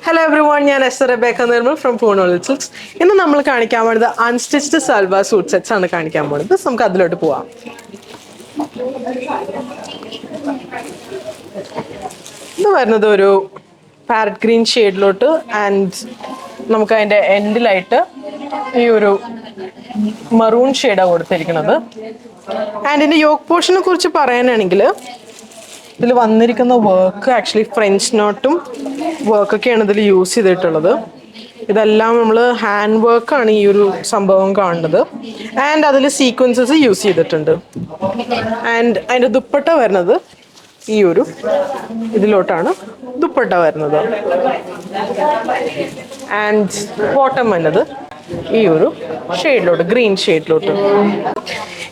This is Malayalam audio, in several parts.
Hello everyone, I am Rebecca Nirmal from Poonol Silks. In the നമ്മൾ കാണിക്കാൻ പോകുന്നത് unstitched salwar suit sets ആണ് കാണിക്കാൻ പോകുന്നത്. നമുക്ക് അതിലോട്ട് പോവാം. ഇത് വരുന്നത് ഒരു പാരറ്റ് ഗ്രീൻ ഷെയ്ഡിലോട്ട് ആൻഡ് നമുക്ക് അതിന്റെ എൻഡിലായിട്ട് ഈ ഒരു മറൂൺ ഷെയ്ഡാണ് കൊടുത്തിരിക്കുന്നത്. ആൻഡ് ഇതിന്റെ യോക്ക് പോർഷനെ കുറിച്ച് പറയാനാണെങ്കിൽ ഇതിൽ വന്നിരിക്കുന്ന വർക്ക് ആക്ച്വലി ഫ്രഞ്ച് നോട്ടും വർക്കൊക്കെയാണ് ഇതിൽ യൂസ് ചെയ്തിട്ടുള്ളത്. ഇതെല്ലാം നമ്മൾ ഹാൻഡ് വർക്കാണ് ഈ ഒരു സംഭവം കാണുന്നത്. ആൻഡ് അതിൽ സീക്വൻസസ് യൂസ് ചെയ്തിട്ടുണ്ട്. ആൻഡ് അതിൻ്റെ ദുപ്പട്ട വരുന്നത് ഈ ഒരു ഇതിലോട്ടാണ് ദുപ്പട്ട വരുന്നത്. ആൻഡ് ബോട്ടം വന്നത് ഈ ഒരു ഷെയ്ഡിലോട്ട്, ഗ്രീൻ ഷെയ്ഡിലോട്ട്.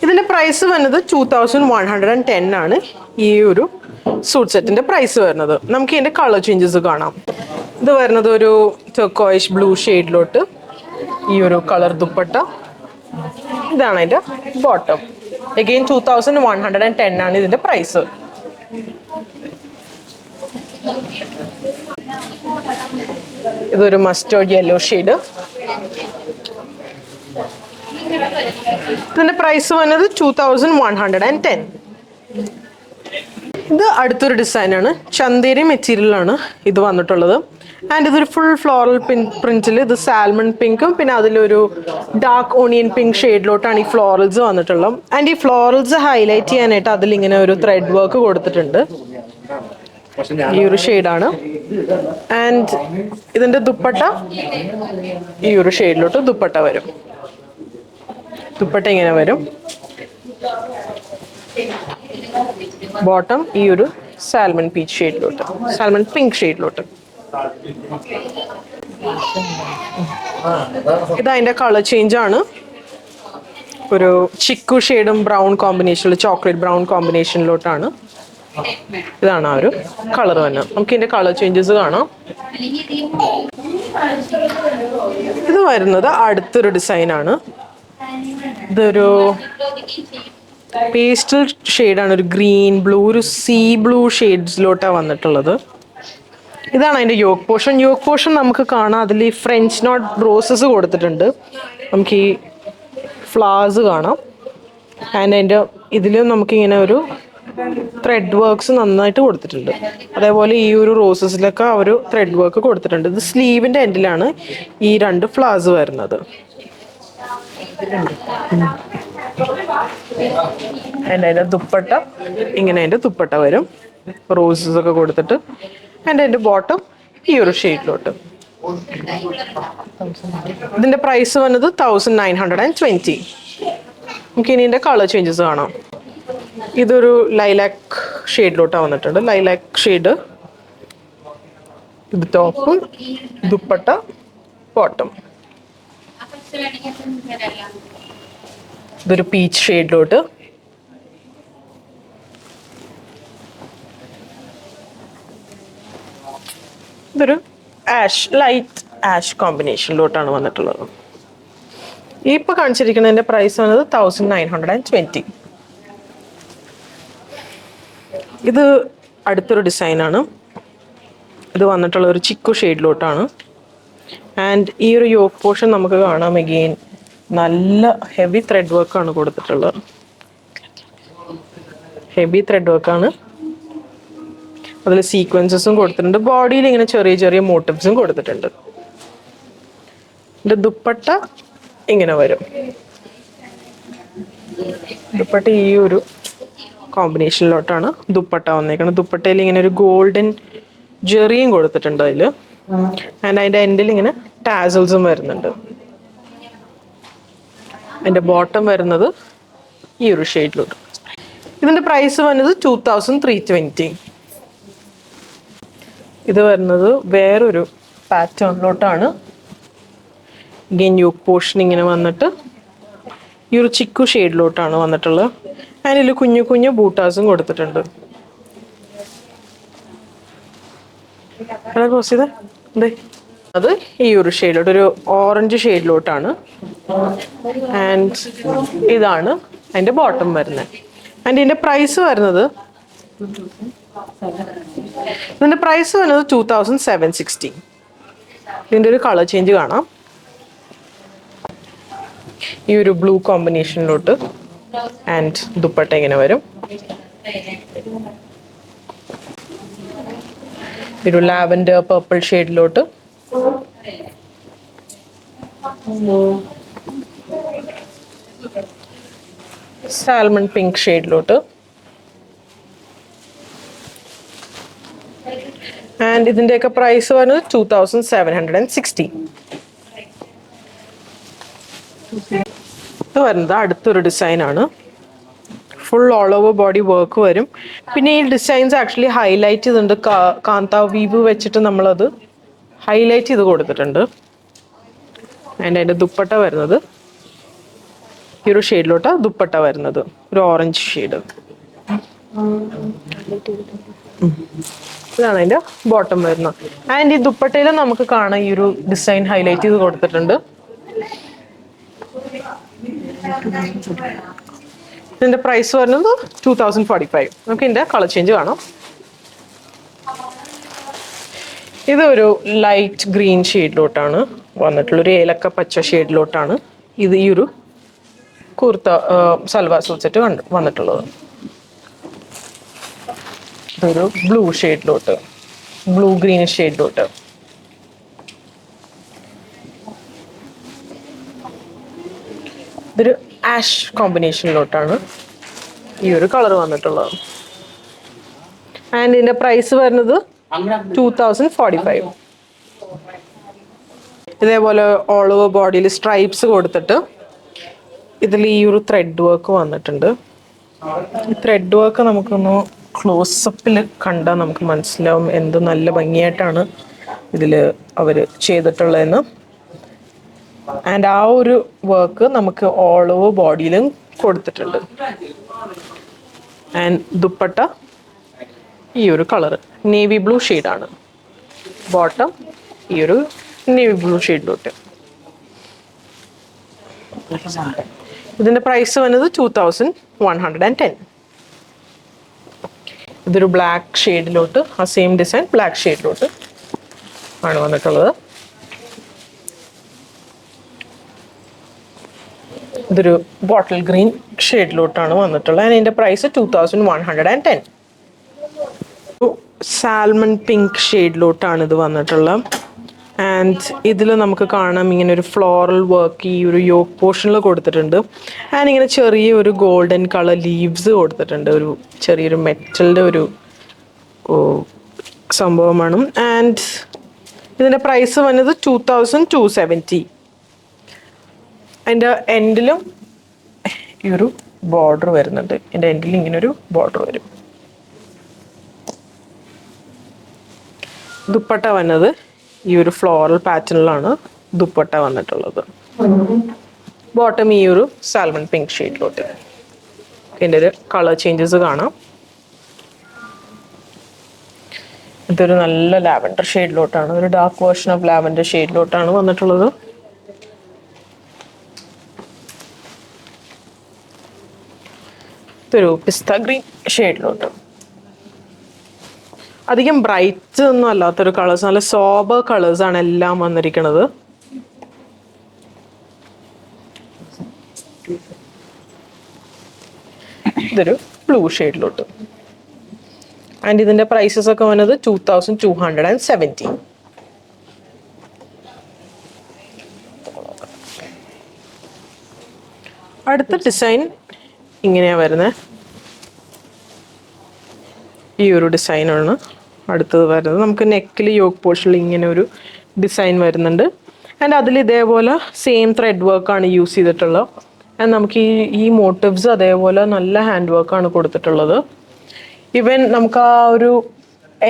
ഇതിൻ്റെ പ്രൈസ് വന്നത് 2110 ആണ് ഈ ഒരു സൂട്ട് സെറ്റിന്റെ പ്രൈസ് വരുന്നത്. നമുക്ക് ഇതിന്റെ കളർ ചേഞ്ചസ് കാണാം. ഇത് വരുന്നത് ഒരു ടർക്കോയിഷ് ബ്ലൂ ഷെയ്ഡിലോട്ട് ഈ ഒരു കളർ ദുപ്പട്ട. ഇതാണ് അതിന്റെ ബോട്ടം. അഗെയിൻ 2110 ആണ് ഇതിന്റെ പ്രൈസ്. ഇതൊരു മസ്റ്റേർഡ് യെല്ലോ ഷെയ്ഡ്. ഇതിന്റെ പ്രൈസ് വന്നത് 2110. ഇത് അടുത്തൊരു ഡിസൈനാണ്. ചന്തേരി മെറ്റീരിയലാണ് ഇത് വന്നിട്ടുള്ളത്. ആൻഡ് ഇതൊരു ഫുൾ ഫ്ലോറൽ പ്രിന്റിൽ ഇത് സാൽമൺ പിങ്കും പിന്നെ അതിലൊരു ഡാർക്ക് ഓണിയൻ പിങ്ക് ഷെയ്ഡിലോട്ടാണ് ഈ ഫ്ലോറൽസ് വന്നിട്ടുള്ളത്. ആൻഡ് ഈ ഫ്ലോറൽസ് ഹൈലൈറ്റ് ചെയ്യാനായിട്ട് അതിലിങ്ങനെ ഒരു ത്രെഡ് വർക്ക് കൊടുത്തിട്ടുണ്ട്. ഈ ഒരു ഷെയ്ഡാണ്. ആൻഡ് ഇതിന്റെ ദുപ്പട്ട ഈ ഒരു ഷെയ്ഡിലോട്ട് ദുപ്പട്ട വരും. ദുപ്പട്ട ഇങ്ങനെ വരും. ബോട്ടം ഈ ഒരു സാൽമൺ പീച്ച് ഷെയ്ഡിലോട്ട്, സാൽമൺ പിങ്ക് ഷെയ്ഡിലോട്ട്. ഇത് അതിന്റെ കളർ ചേഞ്ച് ആണ്. ഒരു ചിക്കു ഷെയ്ഡും ബ്രൗൺ കോമ്പിനേഷനിൽ, ചോക്ലേറ്റ് ബ്രൗൺ കോമ്പിനേഷനിലോട്ടാണ്. ഇതാണ് ആ ഒരു കളർ തന്നെ. നമുക്ക് ഇതിന്റെ കളർ ചേഞ്ചസ് കാണാം. ഇത് വരുന്നത് അടുത്തൊരു ഡിസൈനാണ്. ഇതൊരു പേസ്റ്റൽ ഷെയ്ഡാണ്. ഒരു ഗ്രീൻ ബ്ലൂ, ഒരു സീ ബ്ലൂ ഷെയ്ഡ്സിലോട്ടാണ് വന്നിട്ടുള്ളത്. ഇതാണ് അതിൻ്റെ യോക്ക് പോർഷൻ. യോക്ക് പോർഷൻ നമുക്ക് കാണാം. അതിൽ ഈ ഫ്രഞ്ച് നോട്ട് റോസസ് കൊടുത്തിട്ടുണ്ട്. നമുക്ക് ഈ ഫ്ലവേഴ്സ് കാണാം. ആൻഡ് അതിൻ്റെ ഇതിലും നമുക്കിങ്ങനെ ഒരു ത്രെഡ് വർക്ക്സ് നന്നായിട്ട് കൊടുത്തിട്ടുണ്ട്. അതേപോലെ ഈ ഒരു റോസസിലൊക്കെ ആ ഒരു ത്രെഡ് വർക്ക് കൊടുത്തിട്ടുണ്ട്. ഇത് സ്ലീവിൻ്റെ എൻഡിലാണ് ഈ രണ്ട് ഫ്ലവേഴ്സ് വരുന്നത്. അതിൻ്റെ ദുപ്പട്ട ഇങ്ങനെ അതിൻ്റെ ദുപ്പട്ട വരും, റോസസ് ഒക്കെ കൊടുത്തിട്ട്. അതിൻ്റെ ബോട്ടം ഈ ഒരു ഷെയ്ഡിലോട്ട്. ഇതിൻ്റെ പ്രൈസ് വന്നത് 1920. നമുക്ക് ഇനി ഇതിൻ്റെ കളർ ചേഞ്ചസ് കാണാം. ഇതൊരു ലൈലാക്ക് ഷെയ്ഡിലോട്ടാണ് വന്നിട്ടുണ്ട്. Lilac shade. ഇത് ടോപ്പ്, ദുപ്പട്ട, ബോട്ടം. ഇതൊരു പീച്ച് ഷെയ്ഡിലോട്ട്. ഇതൊരു ആഷ്, ലൈറ്റ് ആഷ് കോമ്പിനേഷനിലോട്ടാണ് വന്നിട്ടുള്ളത്. ഈ ഇപ്പോൾ കാണിച്ചിരിക്കുന്നതിൻ്റെ പ്രൈസ് വന്നത് 1920. ഇത് അടുത്തൊരു ഡിസൈനാണ്. ഇത് വന്നിട്ടുള്ള ഒരു ചിക്കു ഷെയ്ഡിലോട്ടാണ്. ആൻഡ് ഈ ഒരു യോക്ക് പോർഷൻ നമുക്ക് കാണാം. അഗെയിൻ നല്ല ഹെവി ത്രെഡ് വർക്കാണ് കൊടുത്തിട്ടുള്ളത്. ഹെവി ത്രെഡ് വർക്കാണ്. അതിൽ സീക്വൻസസും കൊടുത്തിട്ടുണ്ട്. ബോഡിയിൽ ഇങ്ങനെ ചെറിയ ചെറിയ മോട്ടീവ്സും കൊടുത്തിട്ടുണ്ട്. ഇതിൻ്റെ ദുപ്പട്ട ഇങ്ങനെ വരും. ദുപ്പട്ട ഈ ഒരു കോമ്പിനേഷനിലോട്ടാണ് ദുപ്പട്ട വന്നേക്കുന്നത്. ദുപ്പട്ടയിൽ ഇങ്ങനെ ഒരു ഗോൾഡൻ ജെറിയും കൊടുത്തിട്ടുണ്ട് അതിൽ. ആൻഡ് അതിൻ്റെ എൻഡിൽ ഇങ്ങനെ ടാസൽസും വരുന്നുണ്ട്. അതിൻ്റെ ബോട്ടം വരുന്നത് ഈ ഒരു ഷെയ്ഡിലോട്ട്. ഇതിൻ്റെ പ്രൈസ് വന്നത് 2320. ഇത് വരുന്നത് വേറൊരു പാറ്റേണിലോട്ടാണ്. ഗെയിൻ യോക്ക് പോർഷൻ ഇങ്ങനെ വന്നിട്ട് ഈ ഒരു ചിക്കു ഷെയ്ഡിലോട്ടാണ് വന്നിട്ടുള്ളത്. അതിൽ കുഞ്ഞു കുഞ്ഞു ബൂട്ടാസും കൊടുത്തിട്ടുണ്ട്. അത് ഈ ഒരു ഷെയ്ഡിലോട്ട്, ഒരു ഓറഞ്ച് ഷെയ്ഡിലോട്ടാണ്. ആൻഡ് ഇതാണ് അതിൻ്റെ ബോട്ടം വരുന്നത്. ആൻഡ് ഇതിൻ്റെ പ്രൈസ് വരുന്നത് ഇതിന്റെ പ്രൈസ് വരുന്നത് 2760. ഇതിൻ്റെ ഒരു കളർ ചേഞ്ച് കാണാം. ഈ ഒരു ബ്ലൂ കോമ്പിനേഷനിലോട്ട് ആൻഡ് ദുപ്പട്ട ഇങ്ങനെ വരും. ഒരു ലാവൻഡർ പർപ്പിൾ ഷെയ്ഡിലോട്ട് സാൽമൺ പിങ്ക് ഷെയ്ഡിലോട്ട് ആൻഡ് ഇതിൻ്റെയൊക്കെ പ്രൈസ് വരുന്നത് 2760. ഇത് വരുന്നത് അടുത്തൊരു ഡിസൈനാണ്. Full all over body work വരും. പിന്നെ ഈ ഡിസൈൻസ് ആക്ച്വലി ഹൈലൈറ്റ് ചെയ്തിട്ടുണ്ട്. കാന്ത വീവ് വെച്ചിട്ട് നമ്മളത് ഹൈലൈറ്റ് ചെയ്ത് കൊടുത്തിട്ടുണ്ട്. ആൻഡ് അതിൻ്റെ ദുപ്പട്ട വരുന്നത് ഈ ഒരു ഷെയ്ഡിലോട്ട് ദുപ്പട്ട വരുന്നത് ഒരു ഓറഞ്ച് ഷെയ്ഡ്. ഇതാണ് അതിൻ്റെ ബോട്ടം വരുന്നത്. ആൻഡ് ഈ ദുപ്പട്ടയിൽ നമുക്ക് കാണാം ഈ ഒരു ഡിസൈൻ ഹൈലൈറ്റ് ചെയ്ത് കൊടുത്തിട്ടുണ്ട്. ഇതിൻ്റെ പ്രൈസ് വരുന്നത് 2045. നമുക്ക് ഇതിൻ്റെ കളർ ചേഞ്ച് കാണാം. ഇതൊരു ലൈറ്റ് ഗ്രീൻ ഷെയ്ഡിലോട്ടാണ് വന്നിട്ടുള്ള ഒരു ഏലക്ക പച്ച ഷെയ്ഡിലോട്ടാണ് ഇത് ഈ ഒരു കുർത്ത സൽവാർ സൂട്ട് സെറ്റ് വന്നിട്ടുള്ളത്. ഇതൊരു ബ്ലൂ ഷെയ്ഡിലോട്ട്, ബ്ലൂ ഗ്രീൻ ഷെയ്ഡിലോട്ട്. ഇതൊരു ആഷ് കോമ്പിനേഷനിലോട്ടാണ് ഈ ഒരു കളർ വന്നിട്ടുള്ളത്. ആൻഡ് ഇതിൻ്റെ പ്രൈസ് വരുന്നത് 2045. ഇതേപോലെ ഓൾ ഓവർ ബോഡിയിൽ സ്ട്രൈപ്സ് കൊടുത്തിട്ട് ഇതിൽ ഈ ഒരു ത്രെഡ് വർക്ക് വന്നിട്ടുണ്ട്. ഈ ത്രെഡ് വർക്ക് നമുക്കൊന്ന് ക്ലോസപ്പിൽ കണ്ടാൽ നമുക്ക് മനസ്സിലാവും എന്ത് നല്ല ഭംഗിയായിട്ടാണ് ഇതിൽ അവർ ചെയ്തിട്ടുള്ളതെന്ന്. ആൻഡ് ആ ഒരു വർക്ക് നമുക്ക് ഓൾ ഓവർ ബോഡിയിലും കൊടുത്തിട്ടുണ്ട്. ആൻഡ് ദുപ്പട്ട ഈ ഒരു കളർ നേവി ബ്ലൂ ഷെയ്ഡാണ്. ബോട്ടം ഈ ഒരു നേവി ബ്ലൂ ഷെയ്ഡിലോട്ട്. ഇതിൻ്റെ പ്രൈസ് വന്നത് 2110. ഇതൊരു ബ്ലാക്ക് ഷെയ്ഡിലോട്ട്, ആ സെയിം ഡിസൈൻ ബ്ലാക്ക് ഷെയ്ഡിലോട്ട് ആണ് വന്നിട്ടുള്ളത്. ഇതൊരു ബോട്ടിൽ ഗ്രീൻ ഷെയ്ഡിലോട്ടാണ് വന്നിട്ടുള്ളത്. അതിൻ്റെ പ്രൈസ് 2110. സാൽമൺ പിങ്ക് ഷെയ്ഡിലോട്ടാണ് ഇത് വന്നിട്ടുള്ളത്. ആൻഡ് ഇതിൽ നമുക്ക് കാണാം ഇങ്ങനെ ഒരു ഫ്ലോറൽ വർക്ക് ഈ ഒരു യോക്ക് പോർഷനിൽ കൊടുത്തിട്ടുണ്ട്. ആൻഡ് ഇങ്ങനെ ചെറിയ ഒരു ഗോൾഡൻ കളർ ലീവ്സ് കൊടുത്തിട്ടുണ്ട്. ഒരു ചെറിയൊരു മെറ്റലിൻ്റെ ഒരു സംഭവമാണ്. ആൻഡ് ഇതിൻ്റെ പ്രൈസ് വന്നത് 2270. അതിൻ്റെ എൻഡിലും ഈ ഒരു ബോർഡർ വരുന്നുണ്ട്. എൻ്റെ എൻഡിൽ ഇങ്ങനെ ഒരു ബോർഡർ വരും. ദുപ്പട്ട വന്നത് ഈ ഒരു ഫ്ലോറൽ പാറ്റേണിലാണ് ദുപ്പട്ട വന്നിട്ടുള്ളത്. ബോട്ടം ഈ ഒരു സാൽമൺ പിങ്ക് ഷെയ്ഡിലോട്ട്. ഇതിൻ്റെ ഒരു കളർ ചേഞ്ചസ് കാണാം. ഇതൊരു നല്ല ലാവൻഡർ ഷെയ്ഡിലോട്ടാണ്, ഒരു ഡാർക്ക് വേർഷൻ ഓഫ് ലാവൻഡർ ഷെയ്ഡിലോട്ടാണ് വന്നിട്ടുള്ളത്. ഇതൊരു പിസ്ത ഗ്രീൻ ഷെയ്ഡിലോട്ട്. അധികം ബ്രൈറ്റ് ഒന്നും അല്ലാത്തൊരു കളേഴ്സ്, നല്ല സോബർ കളേഴ്സാണ് എല്ലാം വന്നിരിക്കുന്നത്. ഇതൊരു ബ്ലൂ ഷെയ്ഡിലോട്ട്. ആൻഡ് ഇതിൻ്റെ പ്രൈസസ് ഒക്കെ വന്നത് 2270. അടുത്ത ഡിസൈൻ ഇങ്ങനെയാണ് വരുന്നത്. ഈ ഒരു ഡിസൈനാണ് അടുത്തത് വരുന്നത്. നമുക്ക് നെക്കിൽ യോക്ക് പോർഷനിൽ ഇങ്ങനെ ഒരു ഡിസൈൻ വരുന്നുണ്ട്. ആൻഡ് അതിൽ ഇതേപോലെ സെയിം ത്രെഡ് വർക്കാണ് യൂസ് ചെയ്തിട്ടുള്ളത്. ആൻഡ് നമുക്ക് ഈ മോട്ടീവ്സ് അതേപോലെ നല്ല ഹാൻഡ് വർക്കാണ് കൊടുത്തിട്ടുള്ളത്. ഈവൻ നമുക്ക് ആ ഒരു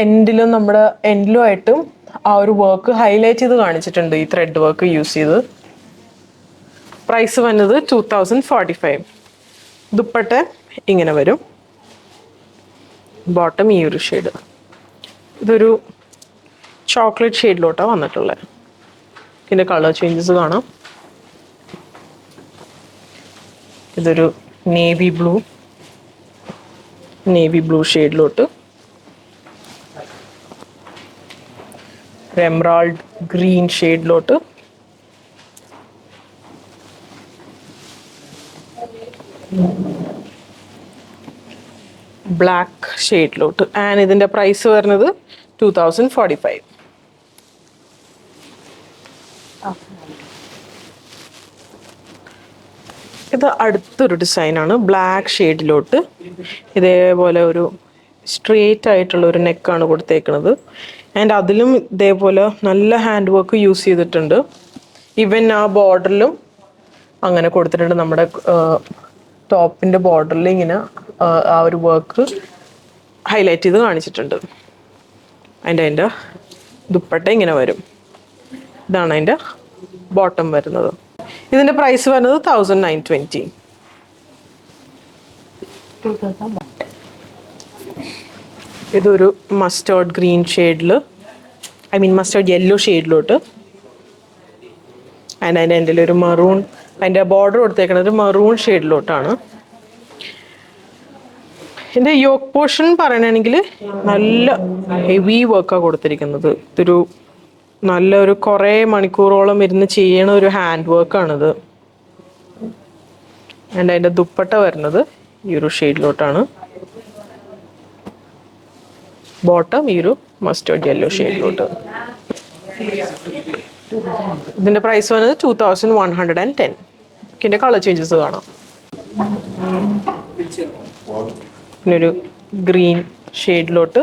എൻഡിലും നമ്മുടെ എൻഡിലുമായിട്ടും ആ ഒരു വർക്ക് ഹൈലൈറ്റ് ചെയ്ത് കാണിച്ചിട്ടുണ്ട് ഈ ത്രെഡ് വർക്ക് യൂസ് ചെയ്ത്. പ്രൈസ് വന്നത് 2045. ദുപ്പട്ട ഇങ്ങനെ വരും. ബോട്ടം ഈ ഒരു ഷെയ്ഡ്. ഇതൊരു ചോക്ലേറ്റ് ഷെയ്ഡിലോട്ടാണ് വന്നിട്ടുള്ളത്. ഇതിൻ്റെ കളർ ചേഞ്ചസ് കാണാം. ഇതൊരു നേവി ബ്ലൂ ഷെയ്ഡിലോട്ട്. ഒരു എമറാൾഡ് ഗ്രീൻ ഷെയ്ഡിലോട്ട്, ബ്ലാക്ക് ഷെയ്ഡിലോട്ട്. ആൻഡ് ഇതിൻ്റെ പ്രൈസ് വരുന്നത് 2045. ഇത് അടുത്തൊരു ഡിസൈനാണ്. ബ്ലാക്ക് ഷെയ്ഡിലോട്ട് ഇതേപോലെ ഒരു സ്ട്രെയിറ്റ് ആയിട്ടുള്ള ഒരു നെക്കാണ് കൊടുത്തേക്കുന്നത്. ആൻഡ് അതിലും ഇതേപോലെ നല്ല ഹാൻഡ് വർക്ക് യൂസ് ചെയ്തിട്ടുണ്ട്. ഈവൻ ആ ബോർഡറിലും അങ്ങനെ കൊടുത്തിട്ടുണ്ട്. നമ്മുടെ ടോപ്പിൻ്റെ ബോർഡറിൽ ഇങ്ങനെ ആ ഒരു വർക്ക് ഹൈലൈറ്റ് ചെയ്ത് കാണിച്ചിട്ടുണ്ട്. അതിൻ്റെ ദുപ്പട്ട ഇങ്ങനെ വരും. ഇതാണ് അതിൻ്റെ ബോട്ടം വരുന്നത്. ഇതിൻ്റെ പ്രൈസ് വരുന്നത് 1920. ഇതൊരു മസ്റ്റേർഡ് ഗ്രീൻ ഷെയ്ഡിൽ, മസ്റ്റേർഡ് യെല്ലോ ഷെയ്ഡിലോട്ട്. ആൻഡ് അതിൻ്റെ എൻ്റെ ഒരു മറൂൺ, അതിൻ്റെ ബോർഡർ കൊടുത്തേക്കുന്നത് ഒരു മറൂൺ ഷെയ്ഡിലോട്ടാണ്. ഇതിൻ്റെ യോക്ക് പോർഷൻ പറയണമെങ്കിൽ നല്ല ഹെവി വർക്കാണ് കൊടുത്തിരിക്കുന്നത്. ഇതൊരു നല്ലൊരു കുറേ മണിക്കൂറോളം ഇരുന്ന് ചെയ്യണ ഒരു ഹാൻഡ് വർക്കാണിത്. ആൻഡ് അതിൻ്റെ ദുപ്പട്ട വരുന്നത് ഈ ഒരു ഷെയ്ഡിലോട്ടാണ്. ബോട്ടം ഈ ഒരു മസ്റ്റേർഡ് യെല്ലോ ഷെയ്ഡിലോട്ട്. ഇതിൻ്റെ പ്രൈസ് വന്നത് 2110. ഇതിൻ്റെ കളർ ചേഞ്ചസ് കാണാം. പിന്നെ ഒരു ഗ്രീൻ ഷെയ്ഡിലോട്ട്,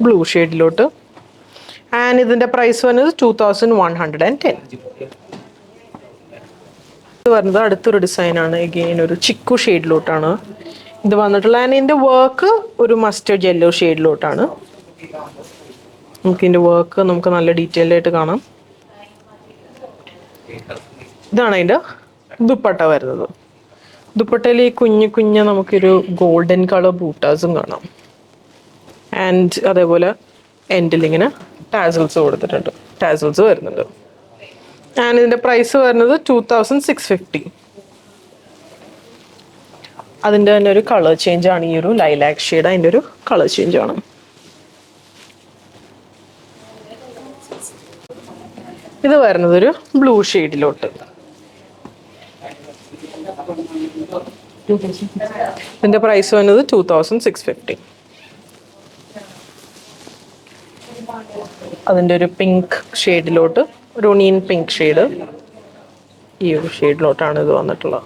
ബ്ലൂ ഷെയ്ഡിലോട്ട്. ആൻഡ് ഇതിൻ്റെ പ്രൈസ് വരുന്നത് 2110. ഇത് വരുന്നത് അടുത്തൊരു ഡിസൈനാണ്. എഗെയിൻ ഒരു ചിക്കു ഷെയ്ഡിലോട്ടാണ് ഇത് വന്നിട്ടുള്ളത്. ആൻഡ് ഇതിൻ്റെ വർക്ക് ഒരു മസ്റ്റേർഡ് യെല്ലോ ഷെയ്ഡിലോട്ടാണ്. നമുക്കിതിൻ്റെ വർക്ക് നമുക്ക് നല്ല ഡീറ്റെയിൽഡ് ആയിട്ട് കാണാം. ഇതാണ് അതിൻ്റെ ദുപ്പട്ട വരുന്നത്. ദുപ്പട്ടയിൽ ഈ കുഞ്ഞ് നമുക്കൊരു ഗോൾഡൻ കളർ ബൂട്ടാസും കാണാം. ആൻഡ് അതേപോലെ എൻഡിലിങ്ങനെ ടാസൽസ് കൊടുത്തിട്ടുണ്ട്, ടാസൽസ് വരുന്നുണ്ട്. ആൻഡ് ഇതിൻ്റെ പ്രൈസ് വരുന്നത് 2650. അതിൻ്റെ തന്നെ ഒരു കളർ ചേഞ്ച് ആണ് ഈ ഒരു ലൈലാക്ക് ഷെയ്ഡ്. അതിൻ്റെ ഒരു കളർ ചേഞ്ച് ആണ്. ഇത് വരുന്നത് ഒരു ബ്ലൂ ഷെയ്ഡിലോട്ട്. ഇതിൻ്റെ പ്രൈസ് വരുന്നത് 2650. അതിൻ്റെ ഒരു പിങ്ക് ഷെയ്ഡിലോട്ട്, ഒരു ഒണിയൻ പിങ്ക് ഷെയ്ഡ്, ഈ ഒരു ഷെയ്ഡിലോട്ടാണ് ഇത് വന്നിട്ടുള്ളത്.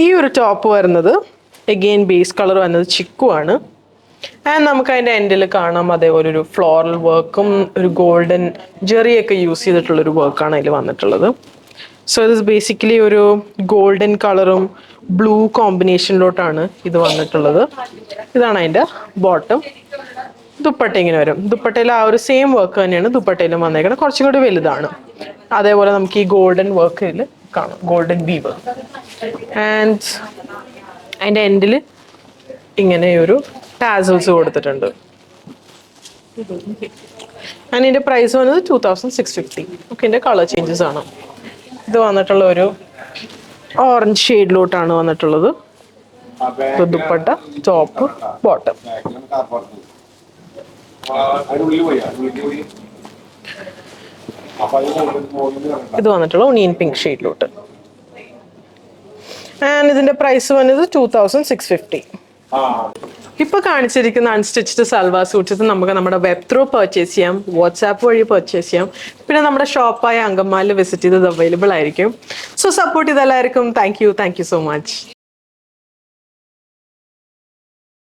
ഈ ഒരു ടോപ്പ് വരുന്നത് എഗെയിൻ ബേസ് കളർ വരുന്നത് ചിക്കു ആണ്. ആൻഡ് നമുക്ക് അതിൻ്റെ എൻഡിൽ കാണാം അതേപോലെ ഒരു ഫ്ലോറൽ വർക്കും ഒരു ഗോൾഡൻ ജെറിയൊക്കെ യൂസ് ചെയ്തിട്ടുള്ളൊരു വർക്കാണ് അതിൽ വന്നിട്ടുള്ളത്. സോ ഇത് ബേസിക്കലി ഒരു ഗോൾഡൻ കളറും ബ്ലൂ കോമ്പിനേഷനിലോട്ടാണ് ഇത് വന്നിട്ടുള്ളത്. ഇതാണ് അതിൻ്റെ ബോട്ടം. ദുപ്പട്ട ഇങ്ങനെ വരും. ദുപ്പട്ടയിൽ ആ ഒരു സെയിം വർക്ക് തന്നെയാണ് ദുപ്പട്ടയിലും വന്നേക്കുന്നത്, കുറച്ചും കൂടി വലുതാണ്. അതേപോലെ നമുക്ക് ഈ ഗോൾഡൻ വർക്കിൽ കാണാം, ഗോൾഡൻ വീവ്. ആൻഡ് അതിൻ്റെ എൻഡിൽ ഇങ്ങനെ ഒരു ടാസൽസ് കൊടുത്തിട്ടുണ്ട്. ആൻഡ് ഇതിൻ്റെ പ്രൈസ് വന്നത് 2650. ഓക്കെ, ഇതിൻ്റെ കളർ ചേഞ്ചസ് ആണ്. ഇത് വന്നിട്ടുള്ള ഒരു ഓറഞ്ച് ഷെയ്ഡിലോട്ടാണ് വന്നിട്ടുള്ളത്. Dupatta, top, bottom. ഇത് വന്നിട്ടുള്ള ഒണിയൻ പിങ്ക് ഷെയ്ഡിലോട്ട്. ആൻഡ് ഇതിൻ്റെ പ്രൈസ് വന്നത് 2650. ഇപ്പോൾ കാണിച്ചിരിക്കുന്ന അൺസ്റ്റിച്ച്ഡ് സൽവാർ സൂട്ട്സ് നമുക്ക് നമ്മുടെ വെബ് ത്രൂ പർച്ചേസ് ചെയ്യാം, വാട്സാപ്പ് വഴി പർച്ചേസ് ചെയ്യാം. പിന്നെ നമ്മുടെ ഷോപ്പായ അങ്കമാലിൽ വിസിറ്റ് ചെയ്തത് അവൈലബിൾ ആയിരിക്കും. സോ സപ്പോർട്ട് ചെയ്ത എല്ലാവർക്കും താങ്ക് യു സോ മച്ച്.